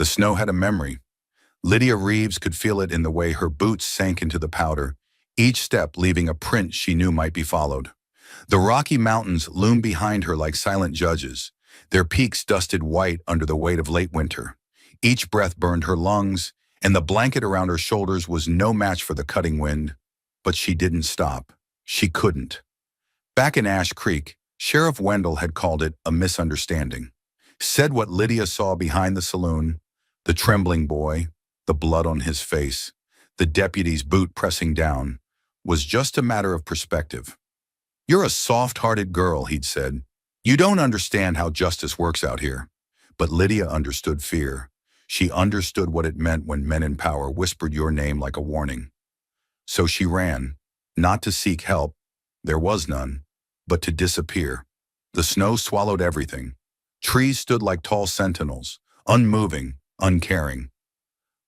The snow had a memory. Lydia Reeves could feel it in the way her boots sank into the powder, each step leaving a print she knew might be followed. The Rocky Mountains loomed behind her like silent judges, their peaks dusted white under the weight of late winter. Each breath burned her lungs, and the blanket around her shoulders was no match for the cutting wind. But she didn't stop. She couldn't. Back in Ash Creek, Sheriff Wendell had called it a misunderstanding. Said what Lydia saw behind the saloon, the trembling boy, the blood on his face, the deputy's boot pressing down, was just a matter of perspective. "You're a soft-hearted girl," he'd said. "You don't understand how justice works out here." But Lydia understood fear. She understood what it meant when men in power whispered your name like a warning. So she ran, not to seek help, there was none, but to disappear. The snow swallowed everything. Trees stood like tall sentinels, unmoving, uncaring.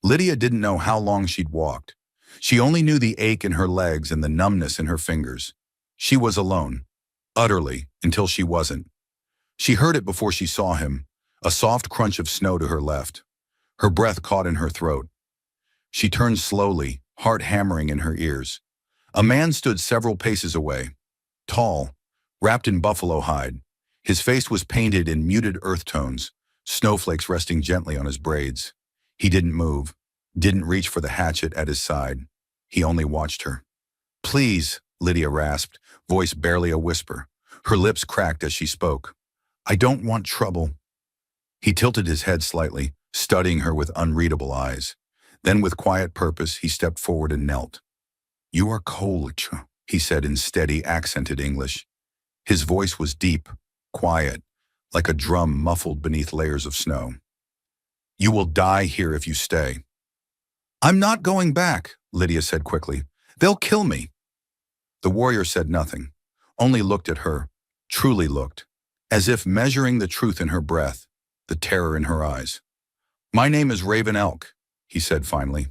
Lydia didn't know how long she'd walked. She only knew the ache in her legs and the numbness in her fingers. She was alone, utterly, until she wasn't. She heard it before she saw him, a soft crunch of snow to her left. Her breath caught in her throat. She turned slowly, heart hammering in her ears. A man stood several paces away, tall, wrapped in buffalo hide. His face was painted in muted earth tones, snowflakes resting gently on his braids. He didn't move, didn't reach for the hatchet at his side. He only watched her. "Please," Lydia rasped, voice barely a whisper. Her lips cracked as she spoke. "I don't want trouble." He tilted his head slightly, studying her with unreadable eyes. Then with quiet purpose, he stepped forward and knelt. "You are cold," he said in steady, accented English. His voice was deep, quiet, like a drum muffled beneath layers of snow. "You will die here if you stay." "I'm not going back," Lydia said quickly. "They'll kill me." The warrior said nothing, only looked at her, truly looked, as if measuring the truth in her breath, the terror in her eyes. "My name is Raven Elk," he said finally.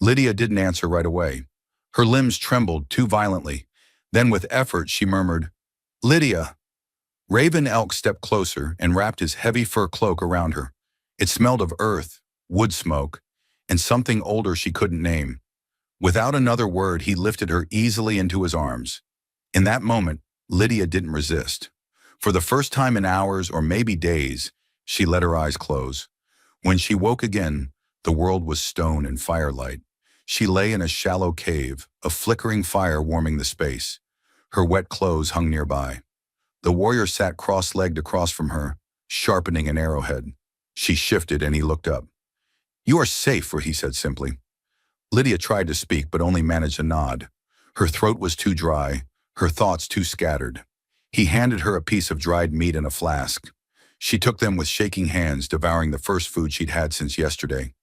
Lydia didn't answer right away. Her limbs trembled too violently. Then with effort she murmured, "Lydia." Raven Elk stepped closer and wrapped his heavy fur cloak around her. It smelled of earth, wood smoke, and something older she couldn't name. Without another word, he lifted her easily into his arms. In that moment, Lydia didn't resist. For the first time in hours or maybe days, she let her eyes close. When she woke again, the world was stone and firelight. She lay in a shallow cave, a flickering fire warming the space. Her wet clothes hung nearby. The warrior sat cross-legged across from her, sharpening an arrowhead. She shifted and he looked up. "You are safe," he said simply. Lydia tried to speak but only managed a nod. Her throat was too dry, her thoughts too scattered. He handed her a piece of dried meat and a flask. She took them with shaking hands, devouring the first food she'd had since yesterday.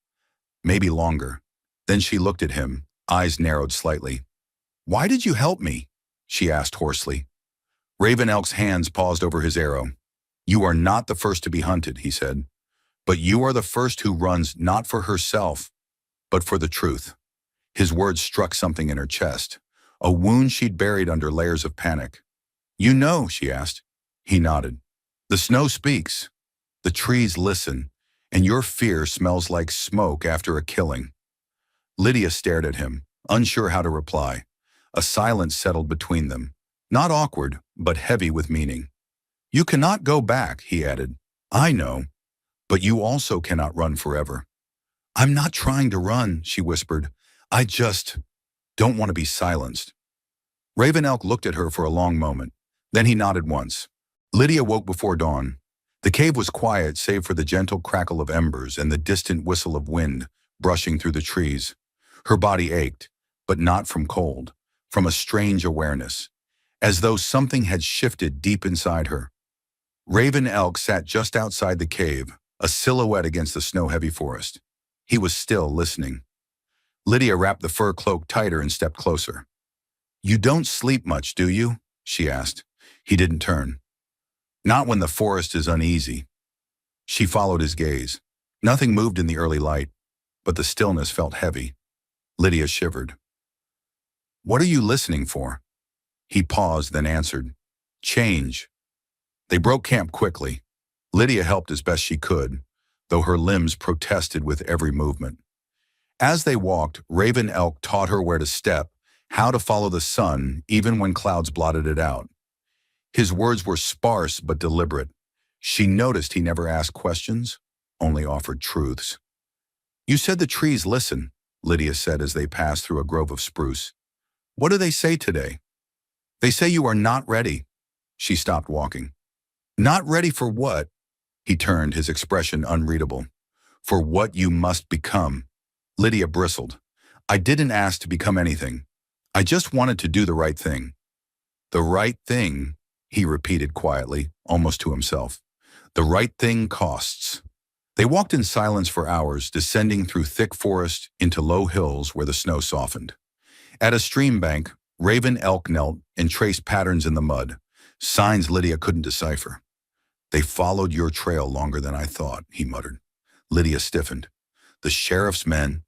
Maybe longer. Then she looked at him, eyes narrowed slightly. "Why did you help me?" she asked hoarsely. Raven Elk's hands paused over his arrow. "You are not the first to be hunted," he said. "But you are the first who runs not for herself, but for the truth." His words struck something in her chest, a wound she'd buried under layers of panic. "You know?" she asked. He nodded. "The snow speaks. The trees listen, and your fear smells like smoke after a killing." Lydia stared at him, unsure how to reply. A silence settled between them, not awkward, but heavy with meaning. "You cannot go back," he added. "I know, but you also cannot run forever." "I'm not trying to run," she whispered. "I just don't want to be silenced." Raven Elk looked at her for a long moment. Then he nodded once. Lydia woke before dawn. The cave was quiet save for the gentle crackle of embers and the distant whistle of wind brushing through the trees. Her body ached, but not from cold, from a strange awareness, as though something had shifted deep inside her. Raven Elk sat just outside the cave, a silhouette against the snow-heavy forest. He was still listening. Lydia wrapped the fur cloak tighter and stepped closer. "You don't sleep much, do you?" she asked. He didn't turn. "Not when the forest is uneasy." She followed his gaze. Nothing moved in the early light, but the stillness felt heavy. Lydia shivered. "What are you listening for?" He paused, then answered, "Change." They broke camp quickly. Lydia helped as best she could. though her limbs protested with every movement. As they walked, Raven Elk taught her where to step, how to follow the sun, even when clouds blotted it out. His words were sparse but deliberate. She noticed he never asked questions, only offered truths. "You said the trees listen," Lydia said as they passed through a grove of spruce. "What do they say today?" "They say you are not ready." She stopped walking. "Not ready for what?" He turned, his expression unreadable. "For what you must become." Lydia bristled. "I didn't ask to become anything. I just wanted to do the right thing." "The right thing," he repeated quietly, almost to himself. "The right thing costs." They walked in silence for hours, descending through thick forest into low hills where the snow softened. At a stream bank, Raven Elk knelt and traced patterns in the mud, signs Lydia couldn't decipher. "They followed your trail longer than I thought," he muttered. Lydia stiffened. "The sheriff's men?"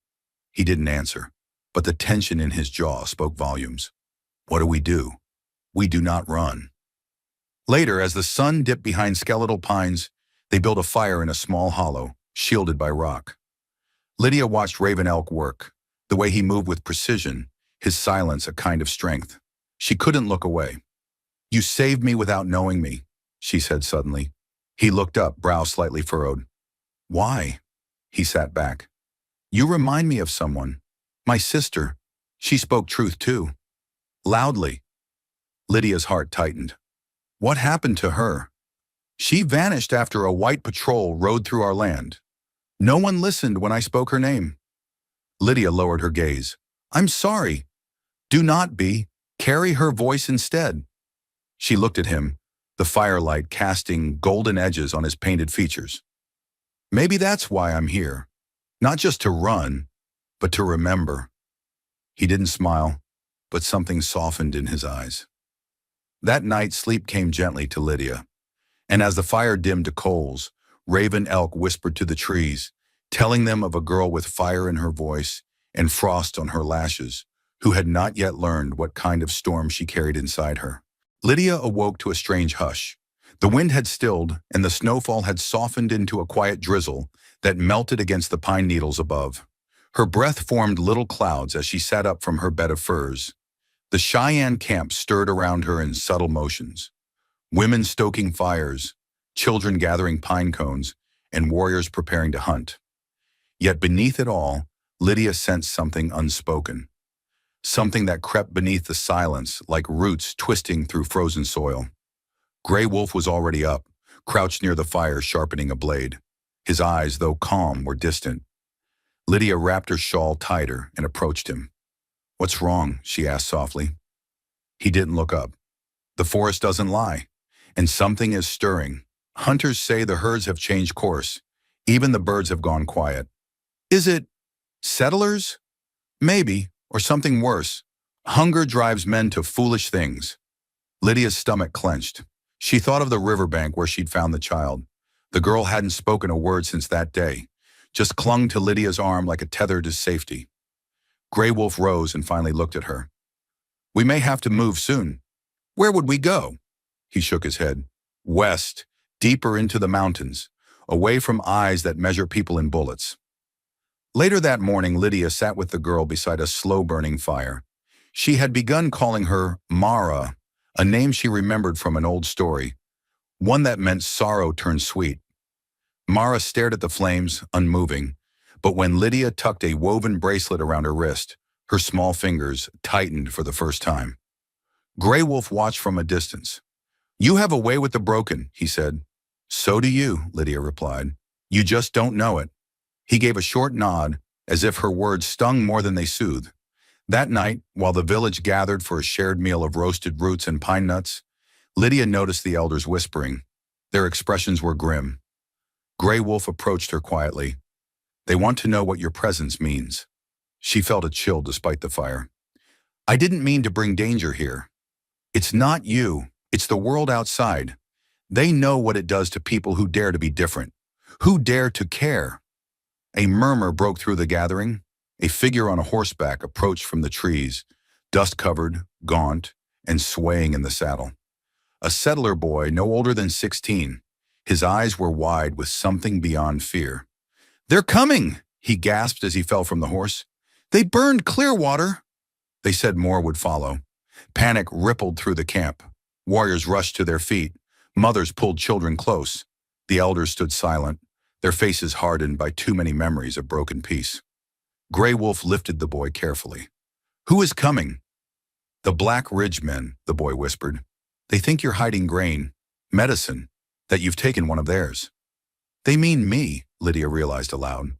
He didn't answer, but the tension in his jaw spoke volumes. "What do we do?" "We do not run." Later, as the sun dipped behind skeletal pines, they built a fire in a small hollow, shielded by rock. Lydia watched Raven Elk work, the way he moved with precision, his silence a kind of strength. She couldn't look away. "You saved me without knowing me," she said suddenly. He looked up, brow slightly furrowed. "Why?" He sat back. "You remind me of someone. My sister. She spoke truth too." Loudly. Lydia's heart tightened. "What happened to her?" "She vanished after a white patrol rode through our land. No one listened when I spoke her name." Lydia lowered her gaze. "I'm sorry." "Do not be. Carry her voice instead." She looked at him, the firelight casting golden edges on his painted features. "Maybe that's why I'm here. Not just to run, but to remember." He didn't smile, but something softened in his eyes. That night, sleep came gently to Lydia, and as the fire dimmed to coals, Raven Elk whispered to the trees, telling them of a girl with fire in her voice and frost on her lashes, who had not yet learned what kind of storm she carried inside her. Lydia awoke to a strange hush. The wind had stilled, and the snowfall had softened into a quiet drizzle that melted against the pine needles above. Her breath formed little clouds as she sat up from her bed of furs. The Cheyenne camp stirred around her in subtle motions. Women stoking fires, children gathering pine cones, and warriors preparing to hunt. Yet beneath it all, Lydia sensed something unspoken. Something that crept beneath the silence like roots twisting through frozen soil. Gray Wolf was already up, crouched near the fire sharpening a blade. His eyes, though calm, were distant. Lydia wrapped her shawl tighter and approached him. "What's wrong?" she asked softly. He didn't look up. "The forest doesn't lie, and something is stirring. Hunters say the herds have changed course. Even the birds have gone quiet." "Is it settlers?" "Maybe, or something worse. Hunger drives men to foolish things." Lydia's stomach clenched. She thought of the riverbank where she'd found the child. The girl hadn't spoken a word since that day, just clung to Lydia's arm like a tether to safety. Gray Wolf rose and finally looked at her. "We may have to move soon." "Where would we go?" He shook his head. "West, deeper into the mountains, away from eyes that measure people in bullets." Later that morning, Lydia sat with the girl beside a slow-burning fire. She had begun calling her Mara, a name she remembered from an old story, one that meant sorrow turned sweet. Mara stared at the flames, unmoving, but when Lydia tucked a woven bracelet around her wrist, her small fingers tightened for the first time. Gray Wolf watched from a distance. "You have a way with the broken," he said. "So do you," Lydia replied. "You just don't know it." He gave a short nod, as if her words stung more than they soothed. That night, while the village gathered for a shared meal of roasted roots and pine nuts, Lydia noticed the elders whispering. Their expressions were grim. Gray Wolf approached her quietly. "They want to know what your presence means." She felt a chill despite the fire. "I didn't mean to bring danger here. It's not you, it's the world outside. They know what it does to people who dare to be different, who dare to care." A murmur broke through the gathering. A figure on a horseback approached from the trees, dust-covered, gaunt, and swaying in the saddle. A settler boy no older than 16. His eyes were wide with something beyond fear. "They're coming!" he gasped as he fell from the horse. "They burned Clearwater!" They said more would follow. Panic rippled through the camp. Warriors rushed to their feet. Mothers pulled children close. The elders stood silent, their faces hardened by too many memories of broken peace. Gray Wolf lifted the boy carefully. "Who is coming?" "The Black Ridge men," the boy whispered. "They think you're hiding grain, medicine, that you've taken one of theirs." "They mean me," Lydia realized aloud.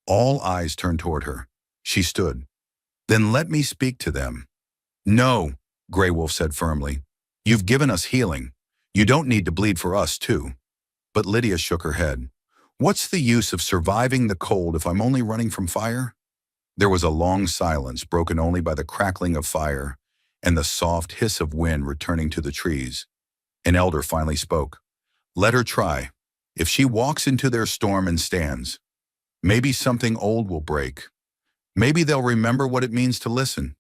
All eyes turned toward her. She stood. "Then let me speak to them." "No," Gray Wolf said firmly. "You've given us healing. You don't need to bleed for us, too." But Lydia shook her head. "What's the use of surviving the cold if I'm only running from fire?" There was a long silence, broken only by the crackling of fire and the soft hiss of wind returning to the trees. An elder finally spoke. "Let her try. If she walks into their storm and stands, maybe something old will break. Maybe they'll remember what it means to listen."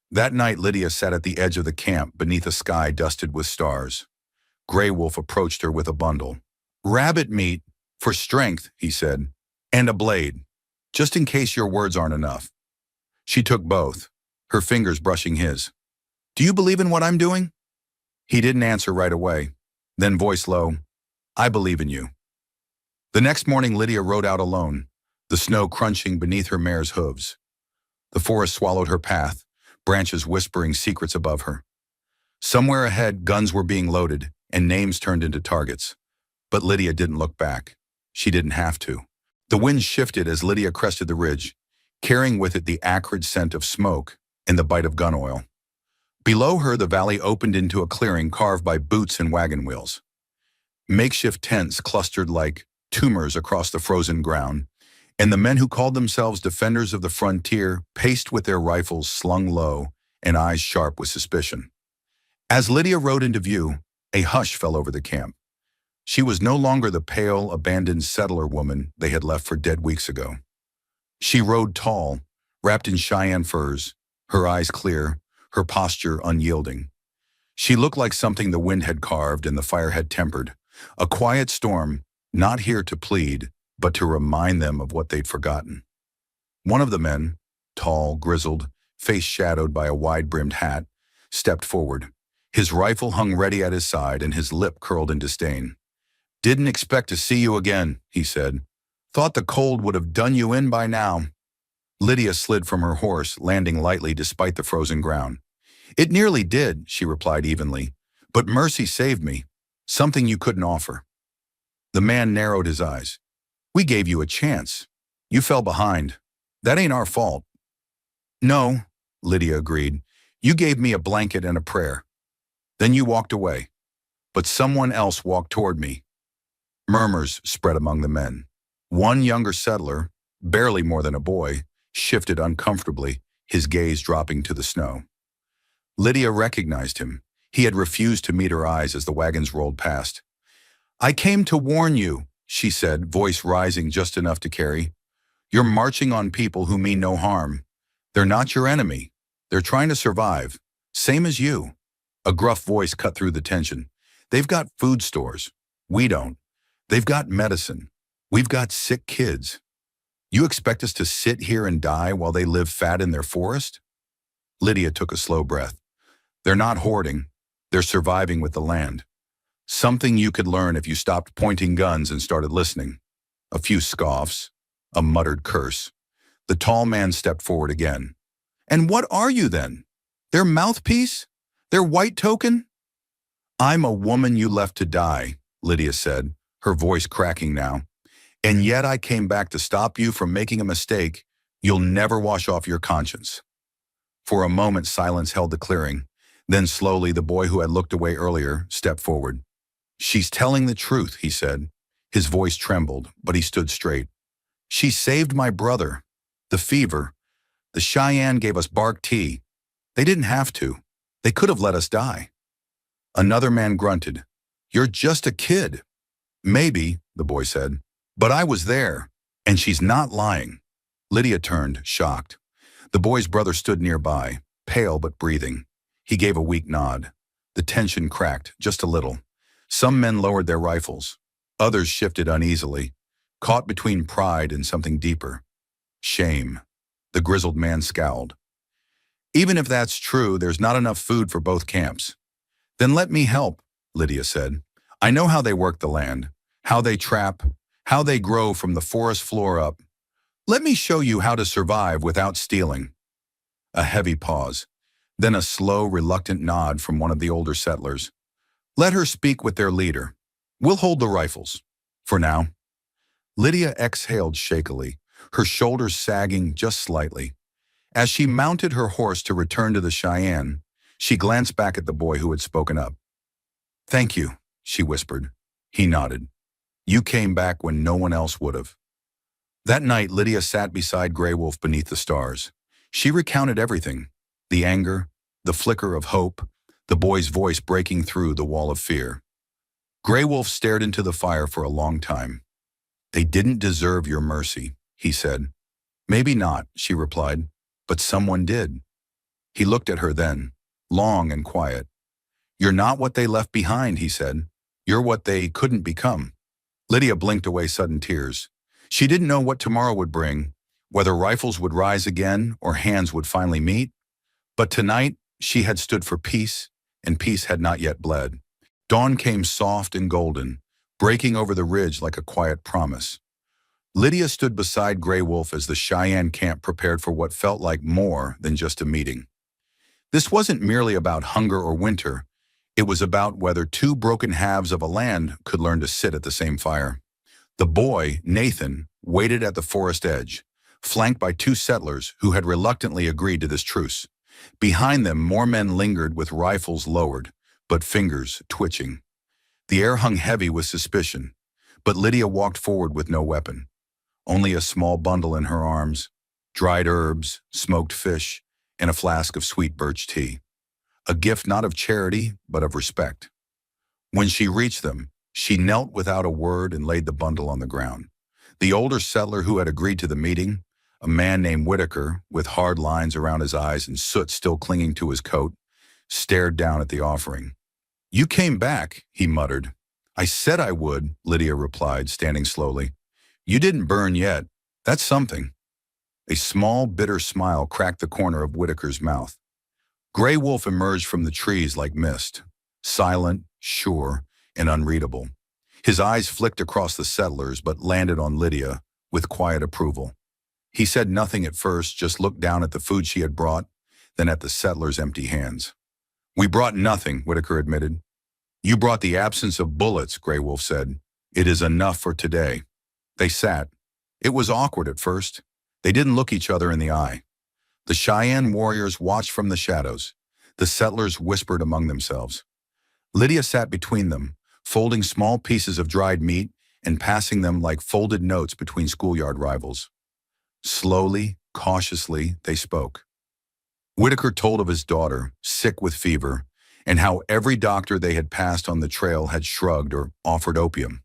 That night, Lydia sat at the edge of the camp beneath a sky dusted with stars. Gray Wolf approached her with a bundle. "Rabbit meat, for strength," he said, "and a blade, just in case your words aren't enough." She took both, her fingers brushing his. "Do you believe in what I'm doing?" He didn't answer right away, then voice low, "I believe in you." The next morning, Lydia rode out alone, the snow crunching beneath her mare's hooves. The forest swallowed her path, branches whispering secrets above her. Somewhere ahead, guns were being loaded, and names turned into targets. But Lydia didn't look back. She didn't have to. The wind shifted as Lydia crested the ridge, carrying with it the acrid scent of smoke and the bite of gun oil. Below her, the valley opened into a clearing carved by boots and wagon wheels. Makeshift tents clustered like tumors across the frozen ground, and the men who called themselves defenders of the frontier paced with their rifles slung low and eyes sharp with suspicion. As Lydia rode into view, a hush fell over the camp. She was no longer the pale, abandoned settler woman they had left for dead weeks ago. She rode tall, wrapped in Cheyenne furs, her eyes clear, her posture unyielding. She looked like something the wind had carved and the fire had tempered, a quiet storm, not here to plead, but to remind them of what they'd forgotten. One of the men, tall, grizzled, face shadowed by a wide-brimmed hat, stepped forward. His rifle hung ready at his side and his lip curled in disdain. "Didn't expect to see you again," he said. "Thought the cold would have done you in by now." Lydia slid from her horse, landing lightly despite the frozen ground. "It nearly did," she replied evenly, "but mercy saved me, something you couldn't offer." The man narrowed his eyes. "We gave you a chance. You fell behind. That ain't our fault." "No," Lydia agreed. "You gave me a blanket and a prayer. Then you walked away. But someone else walked toward me." Murmurs spread among the men. One younger settler, barely more than a boy, shifted uncomfortably, his gaze dropping to the snow. Lydia recognized him. He had refused to meet her eyes as the wagons rolled past. "I came to warn you," she said, voice rising just enough to carry. "You're marching on people who mean no harm. They're not your enemy. They're trying to survive, same as you." A gruff voice cut through the tension. "They've got food stores. We don't. They've got medicine. We've got sick kids. You expect us to sit here and die while they live fat in their forest?" Lydia took a slow breath. "They're not hoarding. They're surviving with the land. Something you could learn if you stopped pointing guns and started listening." A few scoffs, a muttered curse. The tall man stepped forward again. "And what are you then? Their mouthpiece? Their white token?" "I'm a woman you left to die," Lydia said, her voice cracking now. "And yet I came back to stop you from making a mistake you'll never wash off your conscience." For a moment, silence held the clearing. Then slowly, the boy who had looked away earlier stepped forward. "She's telling the truth," he said. His voice trembled, but he stood straight. "She saved my brother. The fever. The Cheyenne gave us bark tea. They didn't have to. They could have let us die." Another man grunted. "You're just a kid." "Maybe," the boy said, "but I was there, and she's not lying." Lydia turned, shocked. The boy's brother stood nearby, pale but breathing. He gave a weak nod. The tension cracked, just a little. Some men lowered their rifles. Others shifted uneasily. caught between pride and something deeper. Shame. The grizzled man scowled. Even if that's true, there's not enough food for both camps. Then let me help, Lydia said. I know how they work the land, how they trap, how they grow from the forest floor up. Let me show you how to survive without stealing. A heavy pause, then a slow, reluctant nod from one of the older settlers. Let her speak with their leader. We'll hold the rifles. For now. Lydia exhaled shakily, her shoulders sagging just slightly. As she mounted her horse to return to the Cheyenne, she glanced back at the boy who had spoken up. Thank you, she whispered. He nodded. You came back when no one else would have. That night, Lydia sat beside Grey Wolf beneath the stars. She recounted everything, the anger, the flicker of hope, the boy's voice breaking through the wall of fear. Grey Wolf stared into the fire for a long time. They didn't deserve your mercy, he said. Maybe not, she replied, but someone did. He looked at her then, long and quiet. You're not what they left behind, he said. You're what they couldn't become. Lydia blinked away sudden tears. She didn't know what tomorrow would bring, whether rifles would rise again or hands would finally meet. But tonight, she had stood for peace, and peace had not yet bled. Dawn came soft and golden, breaking over the ridge like a quiet promise. Lydia stood beside Grey Wolf as the Cheyenne camp prepared for what felt like more than just a meeting. This wasn't merely about hunger or winter. It was about whether two broken halves of a land could learn to sit at the same fire. The boy, Nathan, waited at the forest edge, flanked by two settlers who had reluctantly agreed to this truce. Behind them, more men lingered with rifles lowered, but fingers twitching. The air hung heavy with suspicion, but Lydia walked forward with no weapon. Only a small bundle in her arms, dried herbs, smoked fish, and a flask of sweet birch tea. A gift not of charity, but of respect. When she reached them, she knelt without a word and laid the bundle on the ground. The older settler who had agreed to the meeting, a man named Whitaker, with hard lines around his eyes and soot still clinging to his coat, stared down at the offering. You came back, he muttered. I said I would, Lydia replied, standing slowly. You didn't burn yet. That's something. A small, bitter smile cracked the corner of Whitaker's mouth. Grey Wolf emerged from the trees like mist, silent, sure, and unreadable. His eyes flicked across the settlers but landed on Lydia with quiet approval. He said nothing at first, just looked down at the food she had brought, then at the settlers' empty hands. We brought nothing, Whitaker admitted. You brought the absence of bullets, Grey Wolf said. It is enough for today. They sat. It was awkward at first. They didn't look each other in the eye. The Cheyenne warriors watched from the shadows. The settlers whispered among themselves. Lydia sat between them, folding small pieces of dried meat and passing them like folded notes between schoolyard rivals. Slowly, cautiously, they spoke. Whitaker told of his daughter, sick with fever, and how every doctor they had passed on the trail had shrugged or offered opium.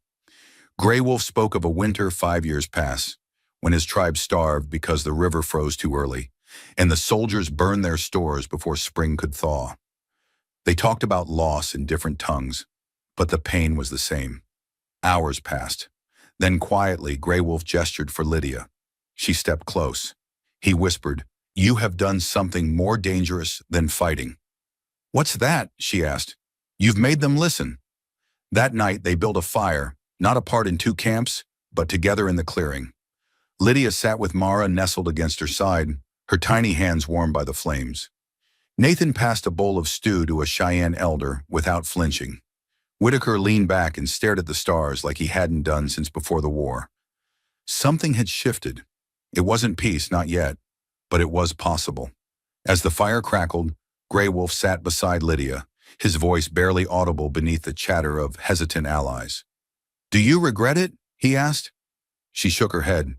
Grey Wolf spoke of a winter 5 years past, when his tribe starved because the river froze too early, and the soldiers burned their stores before spring could thaw. They talked about loss in different tongues, but the pain was the same. Hours passed. Then quietly, Grey Wolf gestured for Lydia. She stepped close. He whispered, You have done something more dangerous than fighting. What's that? She asked. You've made them listen. That night, they built a fire, not apart in two camps, but together in the clearing. Lydia sat with Mara nestled against her side, her tiny hands warmed by the flames. Nathan passed a bowl of stew to a Cheyenne elder without flinching. Whitaker leaned back and stared at the stars like he hadn't done since before the war. Something had shifted. It wasn't peace, not yet, but it was possible. As the fire crackled, Grey Wolf sat beside Lydia, his voice barely audible beneath the chatter of hesitant allies. Do you regret it? He asked. She shook her head.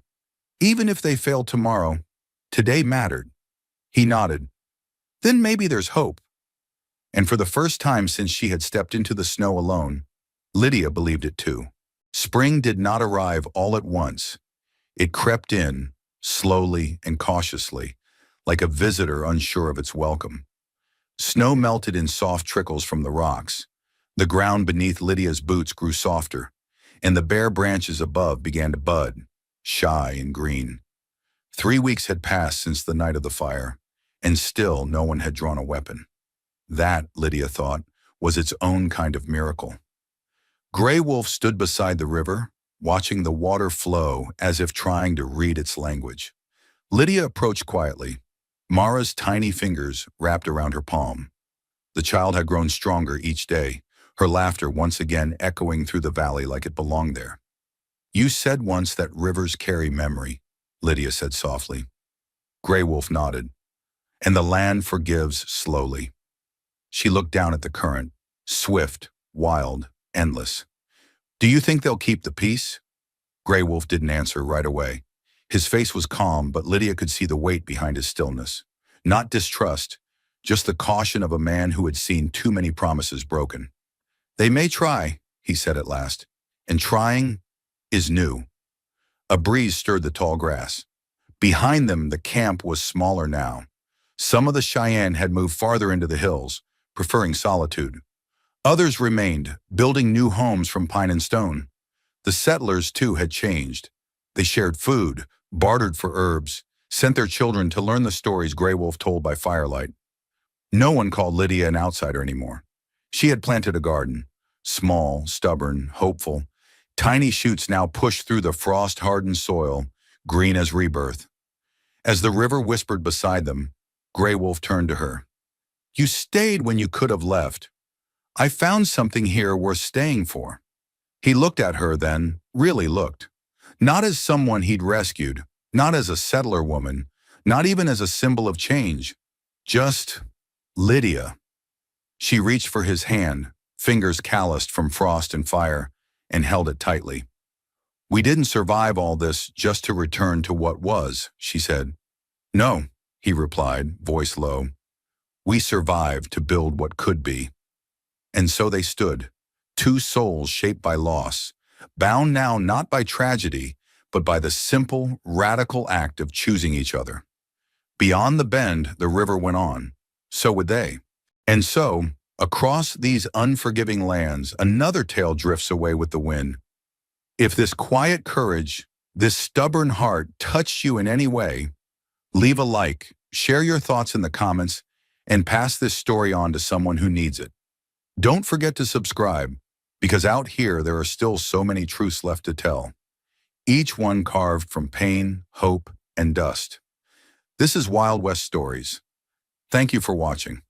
Even if they failed tomorrow, today mattered. He nodded. Then maybe there's hope. And for the first time since she had stepped into the snow alone, Lydia believed it too. Spring did not arrive all at once. It crept in, slowly and cautiously, like a visitor unsure of its welcome. Snow melted in soft trickles from the rocks. The ground beneath Lydia's boots grew softer, and the bare branches above began to bud, shy and green. 3 weeks had passed since the night of the fire, and still no one had drawn a weapon. That, Lydia thought, was its own kind of miracle. Gray Wolf stood beside the river, watching the water flow as if trying to read its language. Lydia approached quietly, Mara's tiny fingers wrapped around her palm. The child had grown stronger each day, her laughter once again echoing through the valley like it belonged there. "You said once that rivers carry memory," Lydia said softly. Gray Wolf nodded. "And the land forgives slowly." She looked down at the current, swift, wild, endless. "Do you think they'll keep the peace?" Gray Wolf didn't answer right away. His face was calm, but Lydia could see the weight behind his stillness. Not distrust, just the caution of a man who had seen too many promises broken. "They may try," he said at last, "and trying is new." A breeze stirred the tall grass. Behind them, the camp was smaller now. Some of the Cheyenne had moved farther into the hills, preferring solitude. Others remained, building new homes from pine and stone. The settlers, too, had changed. They shared food, bartered for herbs, sent their children to learn the stories Gray Wolf told by firelight. No one called Lydia an outsider anymore. She had planted a garden, small, stubborn, hopeful. Tiny shoots now pushed through the frost-hardened soil, green as rebirth. As the river whispered beside them, Gray Wolf turned to her. "You stayed when you could have left. I found something here worth staying for." He looked at her then, really looked. Not as someone he'd rescued, not as a settler woman, not even as a symbol of change. Just Lydia. She reached for his hand, fingers calloused from frost and fire, and held it tightly. "We didn't survive all this just to return to what was," she said. "No," he replied, voice low. "We survived to build what could be." And so they stood, two souls shaped by loss, bound now not by tragedy, but by the simple, radical act of choosing each other. Beyond the bend, the river went on. So would they. And so, across these unforgiving lands, another tale drifts away with the wind. If this quiet courage, this stubborn heart touched you in any way, leave a like, share your thoughts in the comments, and pass this story on to someone who needs it. Don't forget to subscribe, because out here there are still so many truths left to tell, each one carved from pain, hope, and dust. This is Wild West Stories. Thank you for watching.